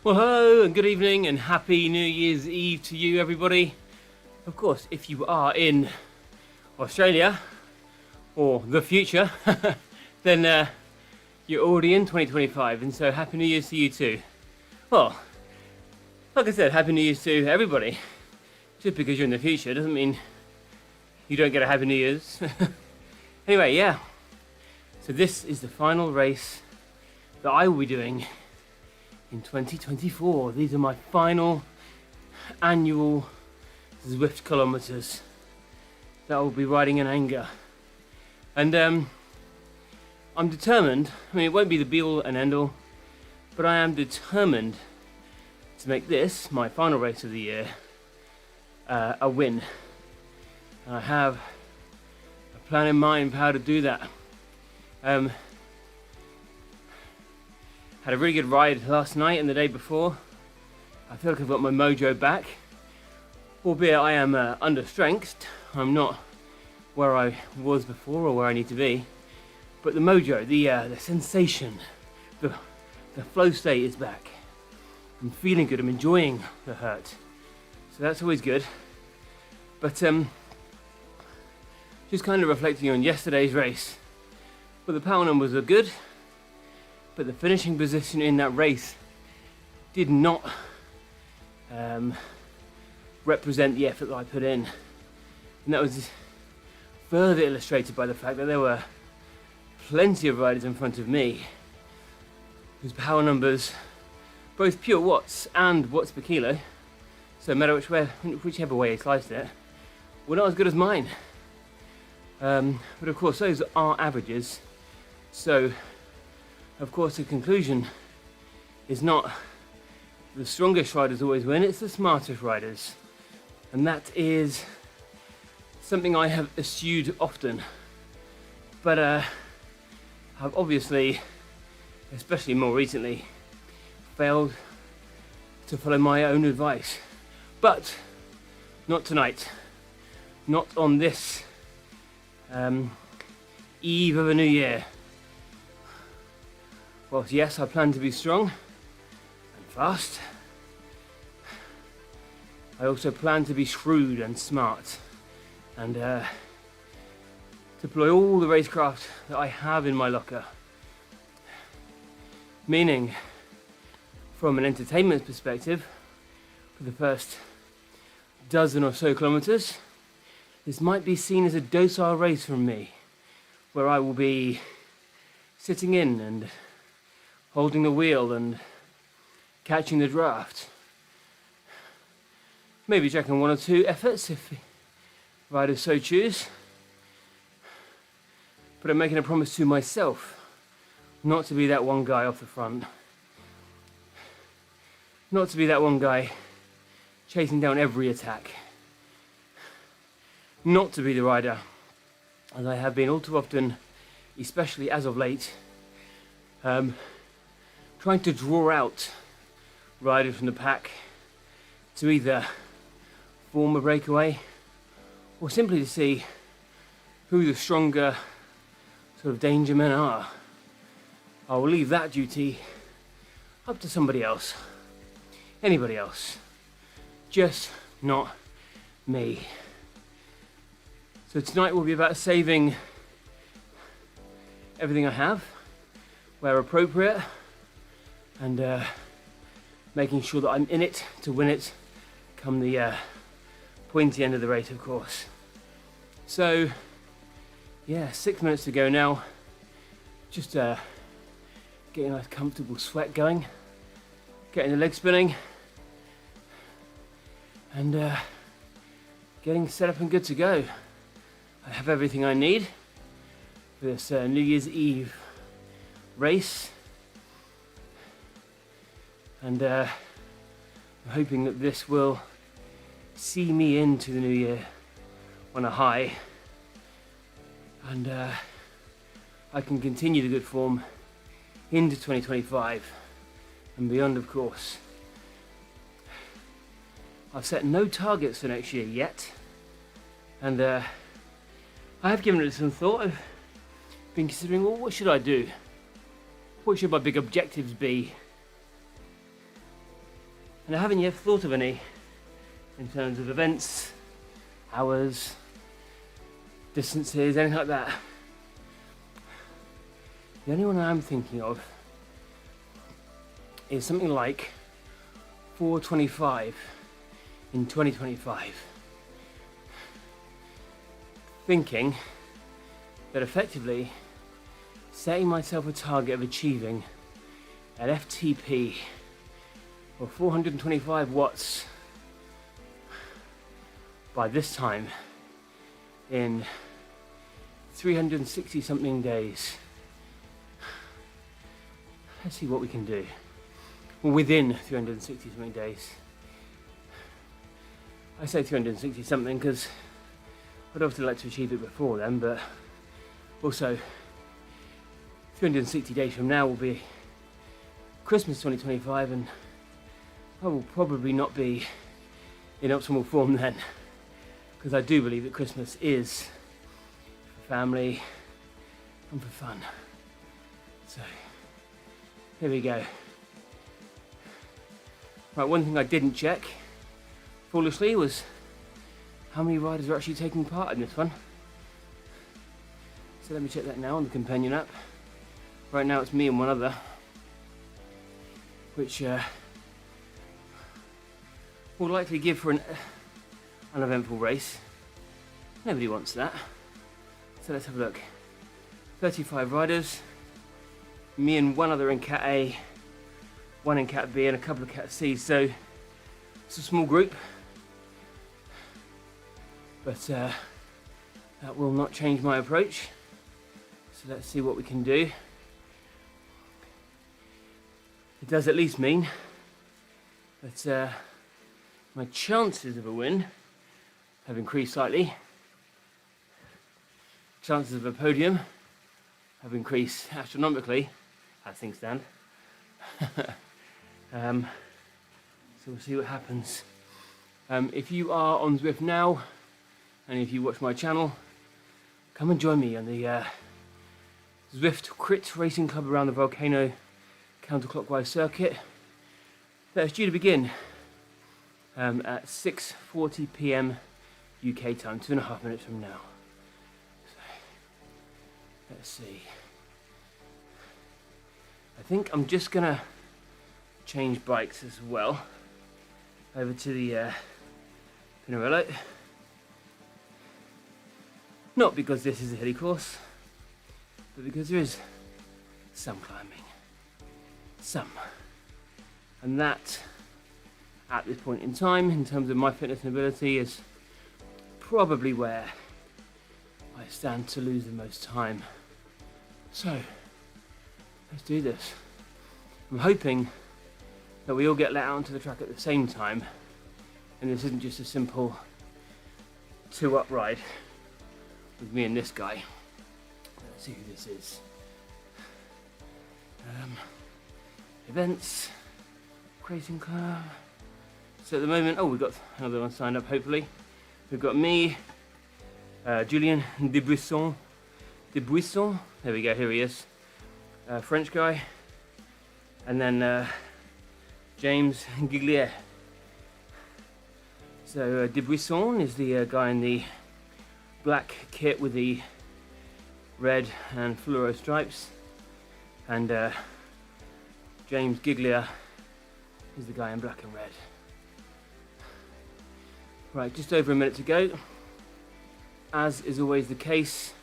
Well, hello and good evening and happy New Year's Eve to you, everybody. Of course, if you are in Australia or the future, then you're already in 2025, and so happy New Year's to you too. Well, like I said, happy New Year's to everybody. Just because you're in the future doesn't mean you don't get a happy New Year's. Anyway, yeah. So this is the final race that I will be doing in 2024. These are my final annual Zwift kilometers that I will be riding in anger. And I'm determined, I mean, it won't be the be all and end all, but I am determined to make this, my final race of the year, a win. And I have a plan in mind for how to do that. Had a really good ride last night and the day before. I feel like I've got my mojo back, albeit I am under-strengthed. I'm not where I was before or where I need to be, but the mojo, the sensation, the flow state is back. I'm feeling good, I'm enjoying the hurt, so that's always good. But just kind of reflecting on yesterday's race, well, the power numbers are good, but the finishing position in that race did not represent the effort that I put in. And that was further illustrated by the fact that there were plenty of riders in front of me whose power numbers, both pure watts and watts per kilo, so no matter whichever way you sliced it, were not as good as mine. But of course those are averages, so of course the conclusion is not the strongest riders always win, it's the smartest riders. And that is something I have eschewed often. But I've obviously, especially more recently, failed to follow my own advice. But not tonight. Not on this eve of a new year. Whilst yes, I plan to be strong and fast, I also plan to be shrewd and smart and deploy all the racecraft that I have in my locker. Meaning, from an entertainment perspective, for the first dozen or so kilometers, this might be seen as a docile race from me, where I will be sitting in and holding the wheel and catching the draft. Maybe checking one or two efforts if riders so choose. But I'm making a promise to myself not to be that one guy off the front. Not to be that one guy chasing down every attack. Not to be the rider, as I have been all too often, especially as of late, trying to draw out riders from the pack to either form a breakaway or simply to see who the stronger sort of danger men are. I will leave that duty up to somebody else, anybody else, just not me. So tonight will be about saving everything I have where appropriate and making sure that I'm in it to win it come the pointy end of the race, of course. So yeah, 6 minutes to go now. Just getting a nice comfortable sweat going, getting the legs spinning and getting set up and good to go. I have everything I need for this New Year's Eve race, and I'm hoping that this will see me into the new year on a high, and I can continue the good form into 2025 and beyond, of course. I've set no targets for next year yet, and I have given it some thought. I've been considering, well, what should I do? What should my big objectives be? And I haven't yet thought of any in terms of events, hours, distances, anything like that. The only one I'm thinking of is something like 425 in 2025. Thinking that effectively setting myself a target of achieving an FTP of 425 watts by this time in 360 something days. Let's see what we can do. Well, within 360 something days. I say 360 something because I'd obviously like to achieve it before then, but also 360 days from now will be Christmas 2025, and I will probably not be in optimal form then, because I do believe that Christmas is for family and for fun. So here we go. Right, one thing I didn't check foolishly was how many riders are actually taking part in this one. So let me check that now on the companion app. Right now it's me and one other, which will likely give for an uneventful race. Nobody wants that. So let's have a look. 35 riders, me and one other in Cat A, one in Cat B and a couple of Cat C, so it's a small group, but that will not change my approach. So let's see what we can do. It does at least mean that my chances of a win have increased slightly. Chances of a podium have increased astronomically, as things stand. So we'll see what happens. If you are on Zwift now, and if you watch my channel, come and join me on the Zwift Crit Racing Club around the Volcano counterclockwise circuit. That's due to begin at 6:40 p.m. UK time, 2.5 minutes from now. So, let's see. I think I'm just gonna change bikes as well over to the Pinarello. Not because this is a hilly course, but because there is some climbing. Some. And that, at this point in time, in terms of my fitness and ability, is probably where I stand to lose the most time. So, let's do this. I'm hoping that we all get let out onto the track at the same time, and this isn't just a simple two-up ride with me and this guy. Let's see who this is. Events, Racing Club. So at the moment, we've got another one signed up, hopefully. We've got me, Julien Debuisson, there we go, here he is. French guy. And then James Giglier. So Debuisson is the guy in the black kit with the red and fluoro stripes. And James Giglier is the guy in black and red. Right, just over a minute to go. As is always the case,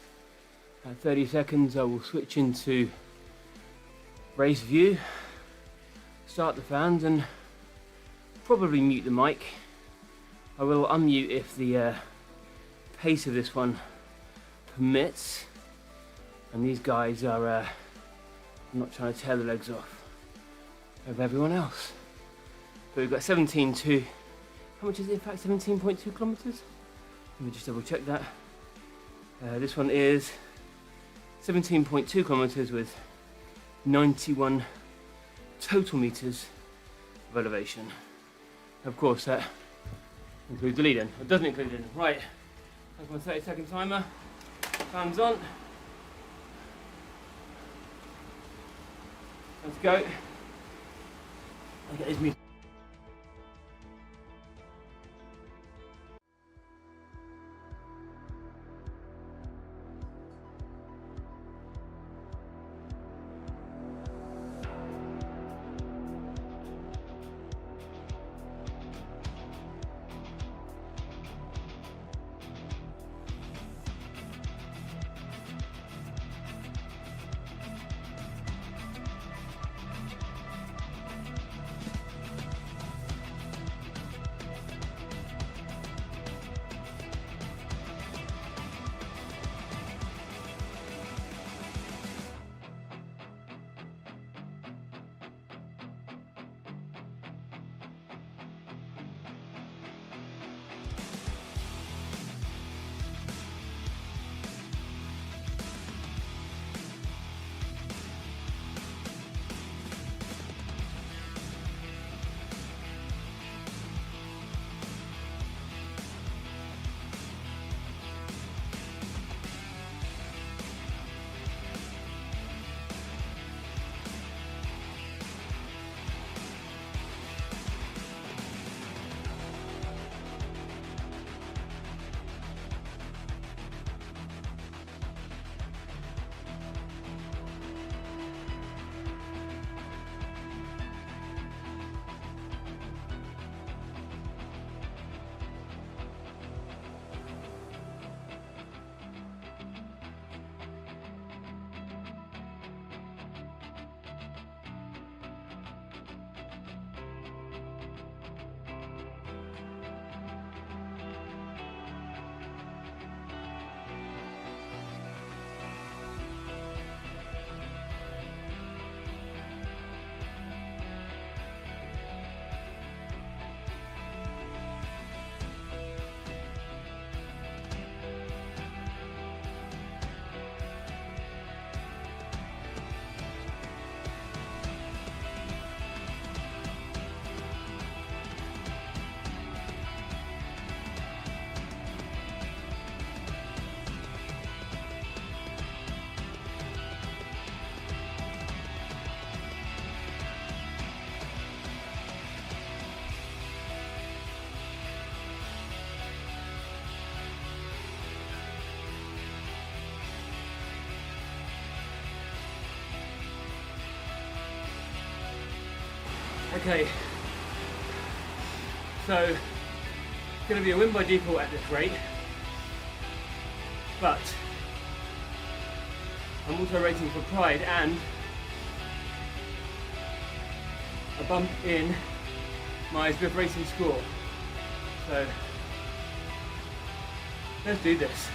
at 30 seconds I will switch into race view, start the fans and probably mute the mic. I will unmute if the pace of this one permits, and these guys are not trying to tear the legs off of everyone else. But we've got 17 how much is it in fact, 17.2 kilometers? Let me just double check that. This one is 17.2 kilometers with 91 total meters of elevation. Of course that includes the lead-in. It doesn't include the lead-in. Right, that's my 30-second timer. Fans on. Let's go. I'll get these music. Okay, so it's going to be a win by default at this rate, but I'm also racing for pride and a bump in my Zwift racing score. So let's do this.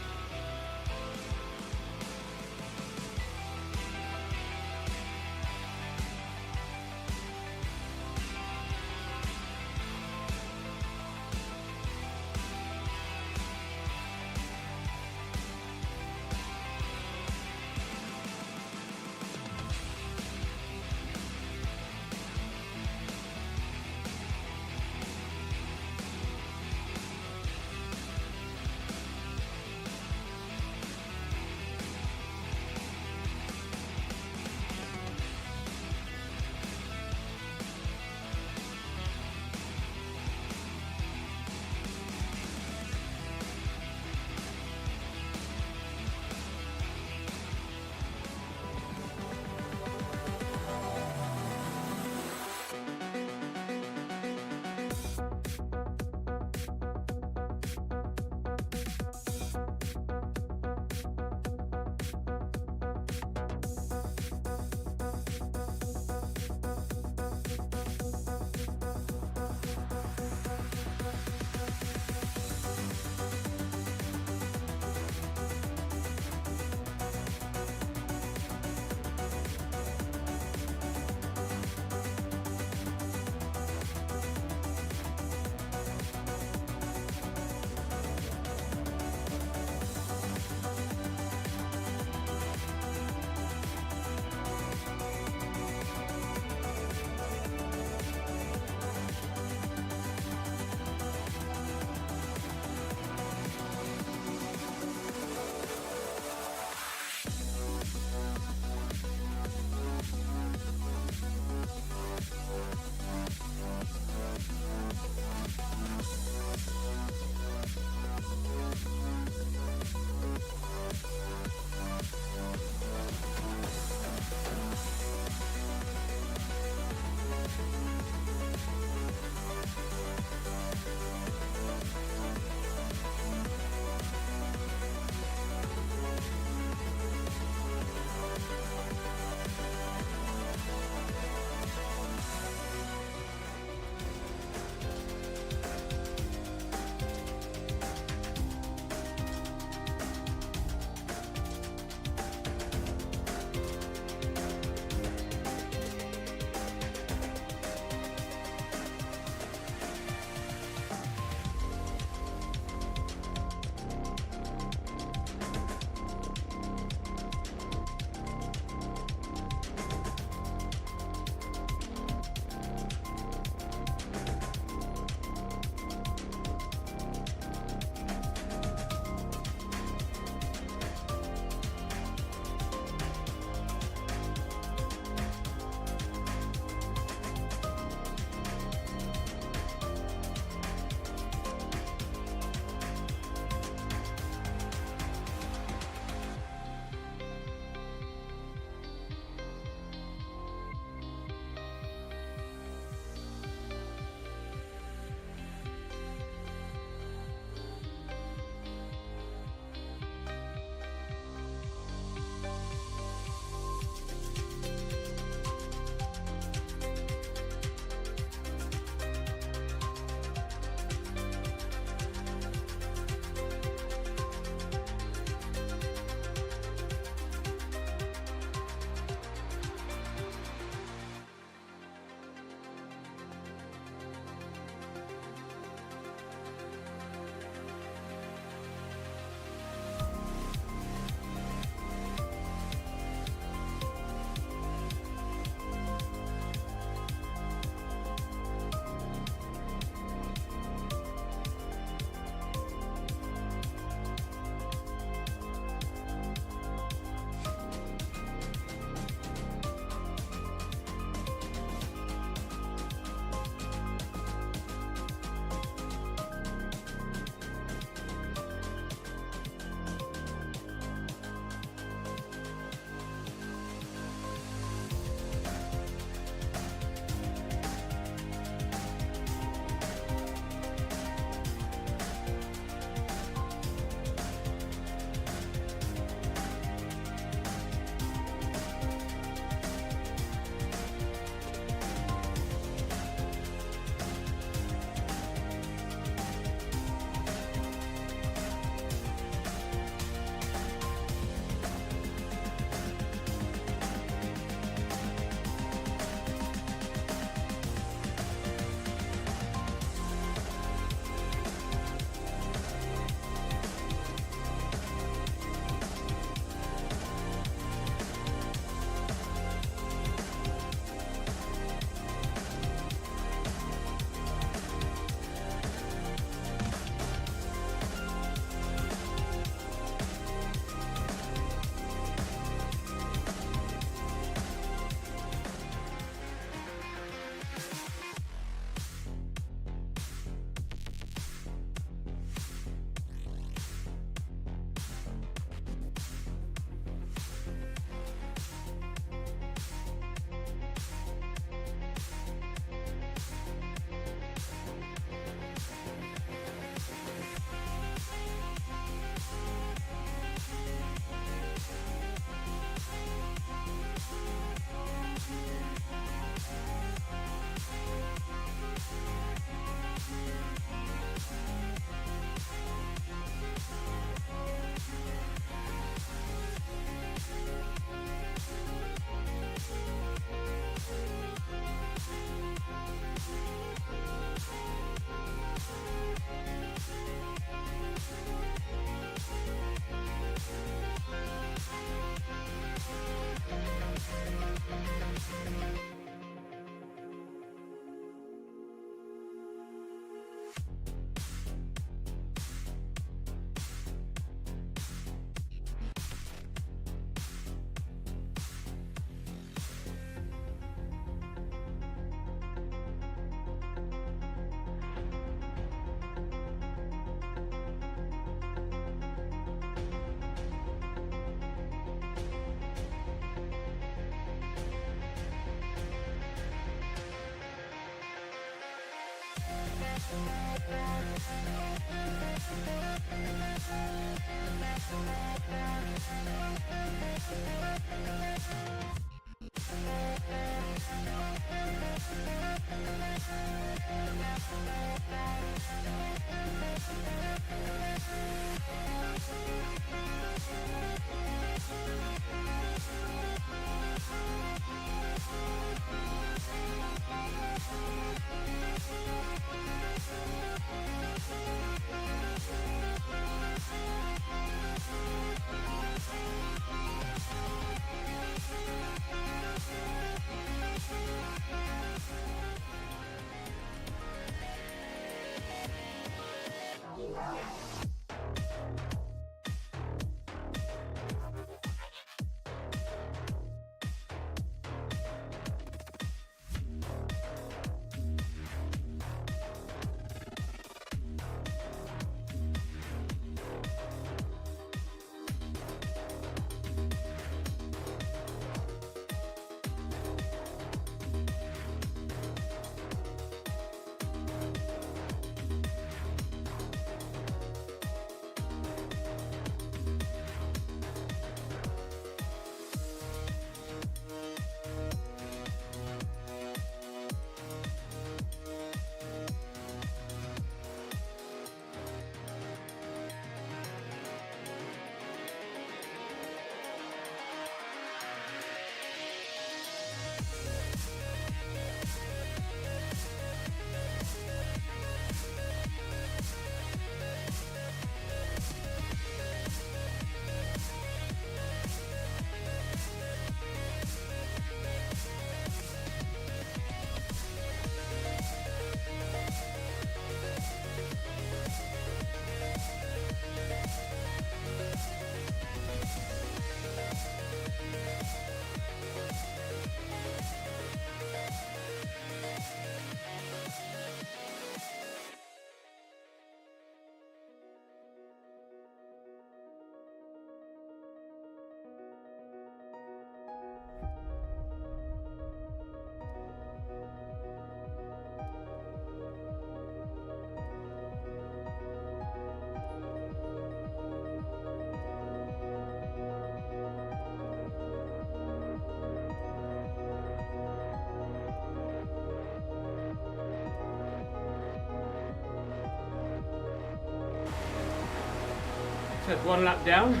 So it's 1 lap down,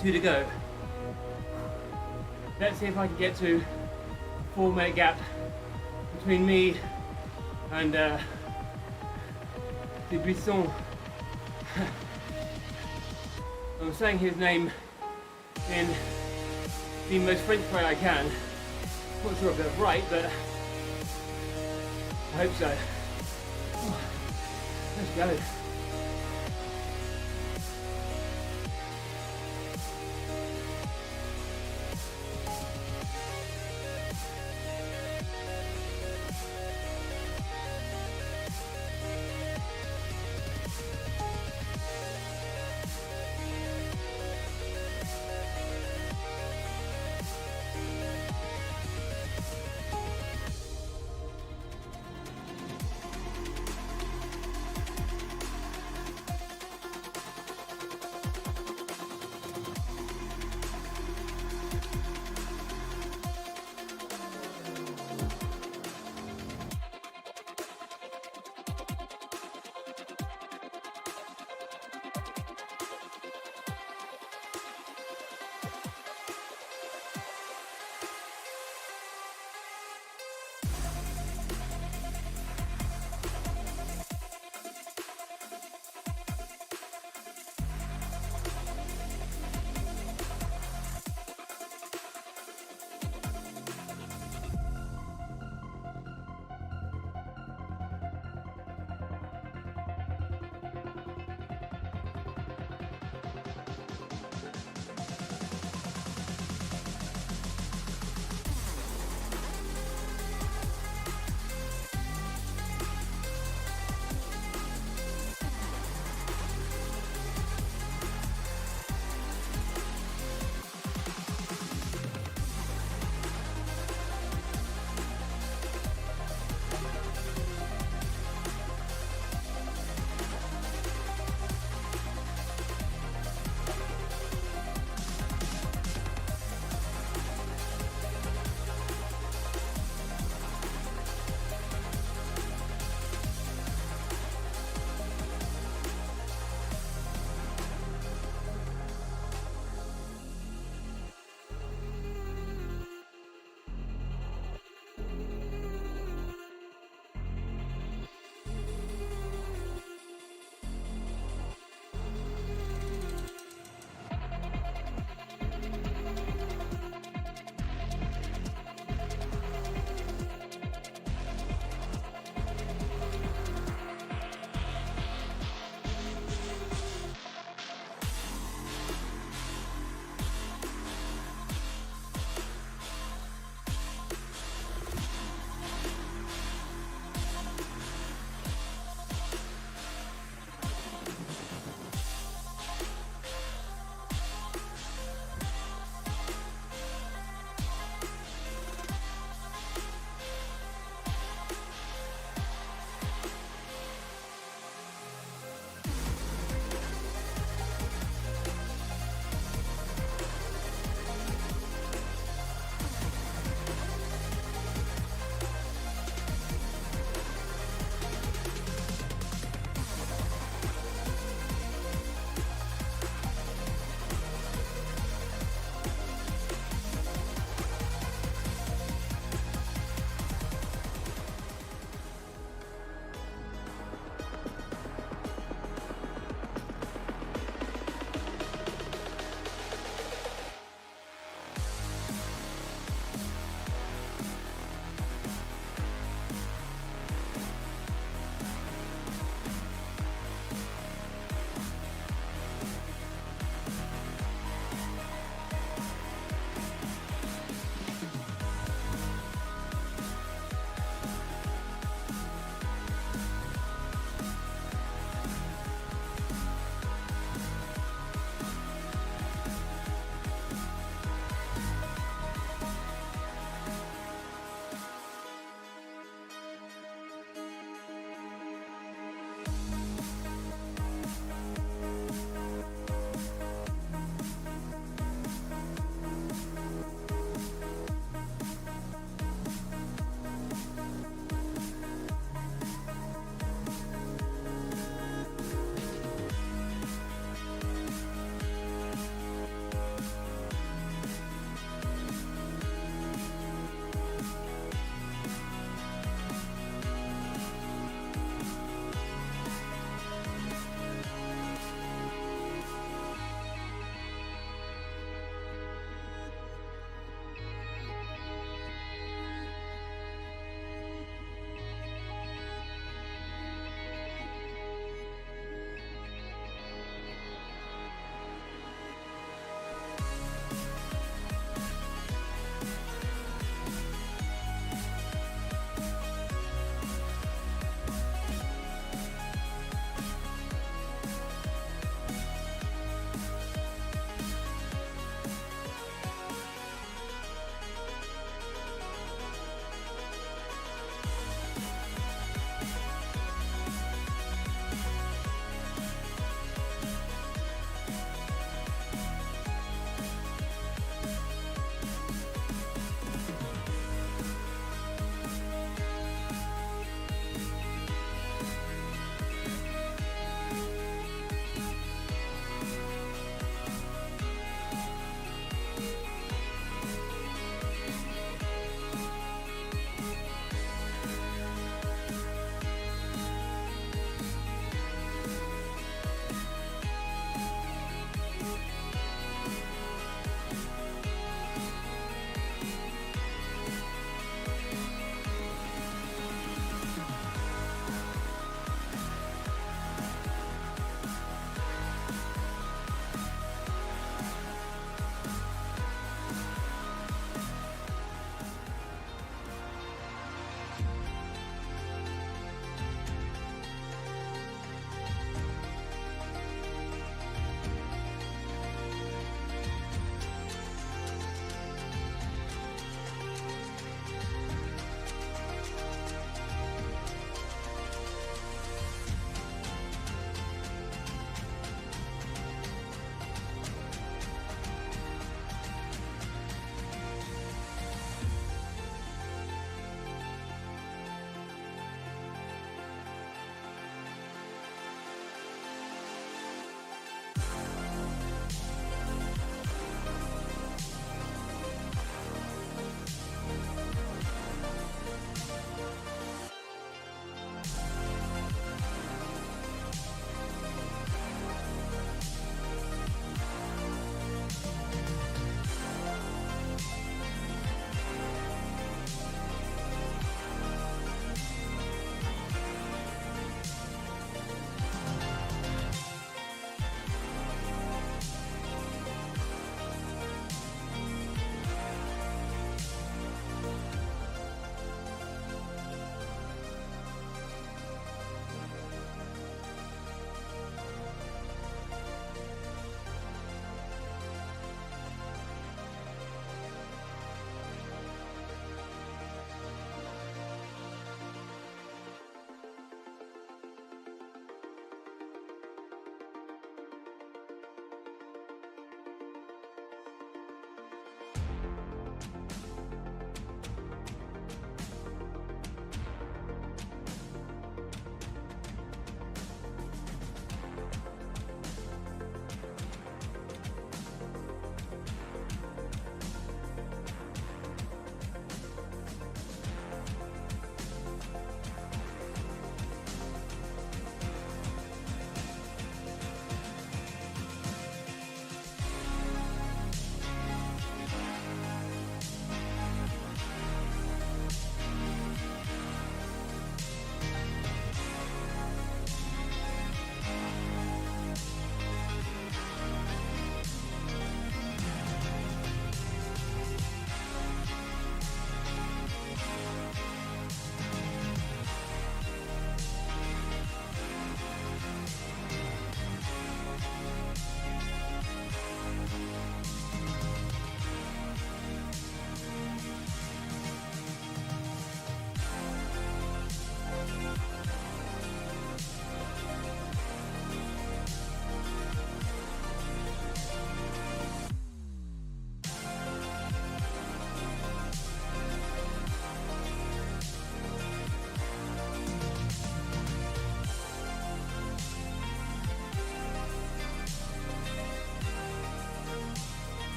2 to go. Let's see if I can get to a 4-minute gap between me and Dubuisson. I'm saying his name in the most French way I can. Not sure if that's right, but I hope so. Let's go.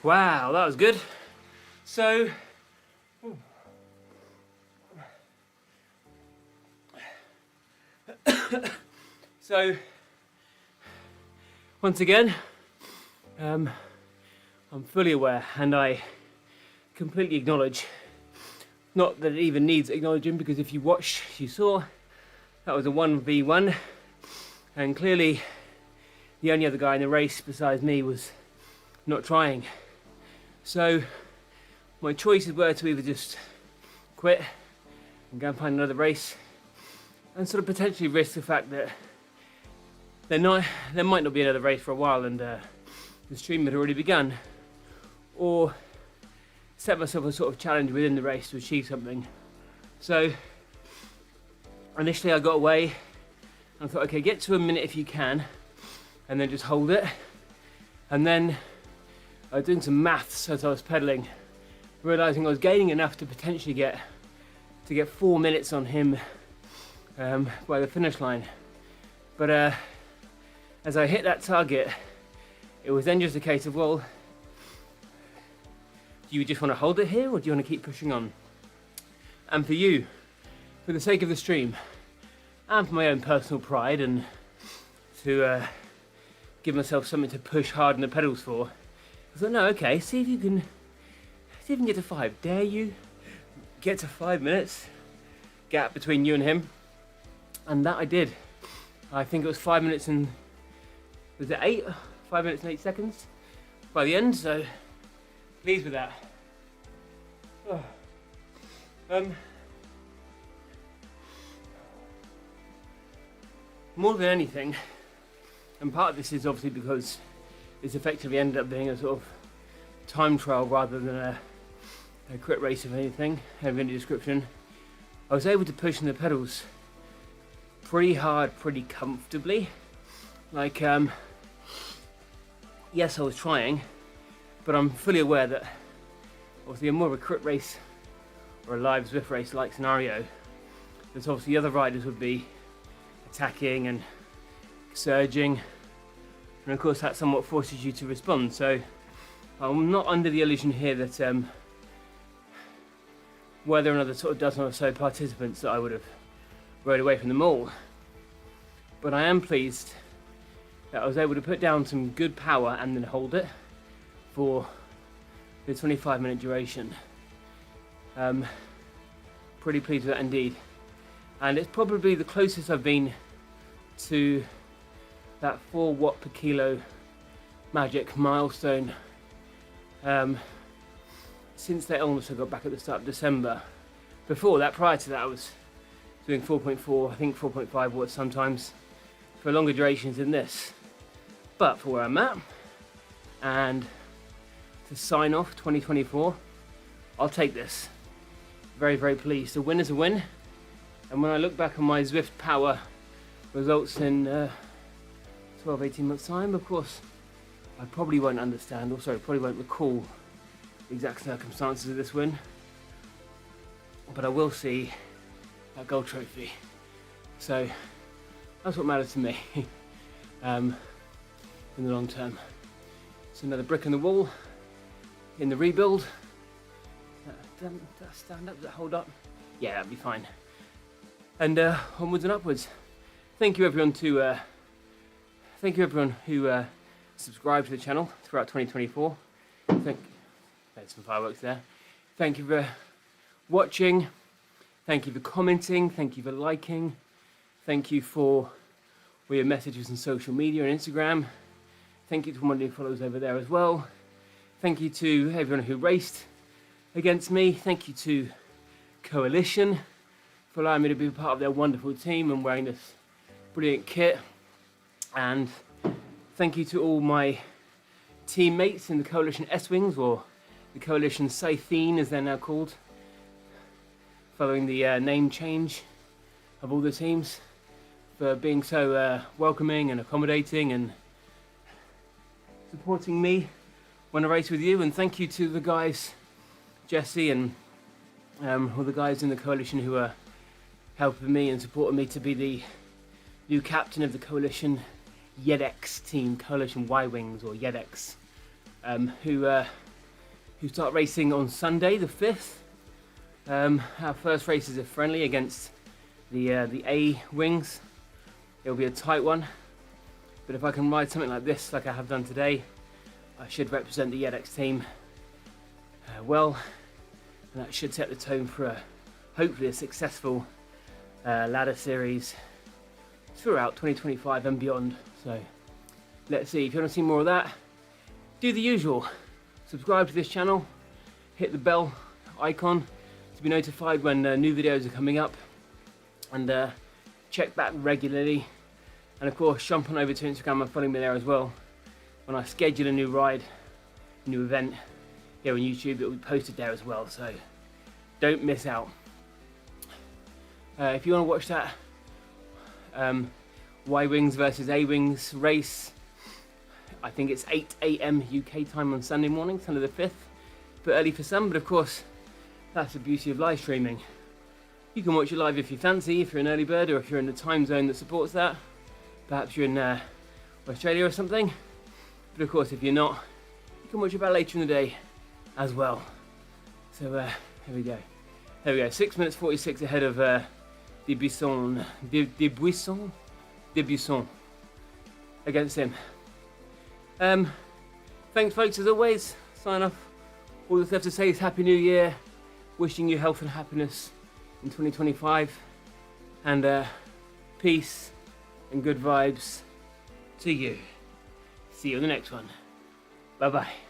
Wow, that was good. So, once again, I'm fully aware, and I completely acknowledge, not that it even needs acknowledging, because if you watched, you saw that was a 1v1, and clearly the only other guy in the race besides me was not trying. So my choices were to either just quit and go and find another race and sort of potentially risk the fact that there might not be another race for a while and the stream had already begun, or set myself a sort of challenge within the race to achieve something. So initially I got away and I thought, okay, get to a minute if you can and then just hold it. And then I was doing some maths as I was pedaling, realizing I was gaining enough to potentially get 4 minutes on him by the finish line. But as I hit that target, it was then just a case of, well, do you just want to hold it here or do you want to keep pushing on? And for you, for the sake of the stream and for my own personal pride and to give myself something to push hard in the pedals for, I thought, no, okay, see if you can get to 5. Dare you get to 5 minutes gap between you and him? And that I did. I think it was 5 minutes and, was it 8? 5 minutes and 8 seconds by the end, so pleased with that. More than anything, and part of this is obviously because it's effectively ended up being a sort of time trial rather than a crit race of anything, of any description. I was able to push in the pedals pretty hard, pretty comfortably. Like, yes, I was trying, but I'm fully aware that obviously a more of a crit race or a live Zwift race like scenario, there's obviously other riders would be attacking and surging, and of course that somewhat forces you to respond. So I'm not under the illusion here that were there another sort of dozen or so participants that I would have rode away from them all. But I am pleased that I was able to put down some good power and then hold it for the 25-minute duration. Pretty pleased with that indeed. And it's probably the closest I've been to that 4 watt per kilo magic milestone since the illness I got back at the start of December. Before that, prior to that, I was doing 4.4, I think 4.5 watts sometimes, for longer durations than this. But for where I'm at, and to sign off 2024, I'll take this. Very, very pleased. A win is a win. And when I look back on my Zwift power results in 12, 18 months time, of course, I probably won't understand, or sorry, probably won't recall the exact circumstances of this win. But I will see that gold trophy. So that's what matters to me in the long term. It's another brick in the wall in the rebuild. Does that stand up? Does that hold up? Yeah, that'd be fine. And onwards and upwards. Thank you everyone who subscribed to the channel throughout 2024. There's some fireworks there. Thank you for watching. Thank you for commenting. Thank you for liking. Thank you for all your messages on social media and Instagram. Thank you to all my new followers over there as well. Thank you to everyone who raced against me. Thank you to Coalition for allowing me to be a part of their wonderful team and wearing this brilliant kit. And thank you to all my teammates in the Coalition S-Wings, or the Coalition Scythene as they're now called, following the name change of all the teams, for being so welcoming and accommodating and supporting me when I race with you. And thank you to the guys, Jesse and all the guys in the Coalition who are helping me and supporting me to be the new captain of the Coalition YEDX team, Coalition Y-Wings or YEDX, who who start racing on Sunday the 5th. Our first race is a friendly against the A wings. It'll be a tight one, but if I can ride something like this, like I have done today, I should represent the EDX team well, and that should set the tone for hopefully a successful ladder series throughout 2025 and beyond. So let's see. If you want to see more of that, do the usual. Subscribe to this channel, hit the bell icon to be notified when new videos are coming up, and check back regularly. And of course, jump on over to Instagram and follow me there as well. When I schedule a new ride, a new event here on YouTube, it will be posted there as well, so don't miss out. If you want to watch that Y-Wings versus A-Wings race, I think it's 8 AM UK time on Sunday morning, Sunday the 5th. A bit early for some, but of course, that's the beauty of live streaming. You can watch it live if you fancy, if you're an early bird, or if you're in the time zone that supports that. Perhaps you're in Australia or something. But of course, if you're not, you can watch it back later in the day as well. So here we go. There we go, 6 minutes 46 ahead of Debuisson against him. Thanks folks, as always. Sign off. All that's left to say is Happy New Year. Wishing you health and happiness in 2025. And peace and good vibes to you. See you on the next one. Bye bye.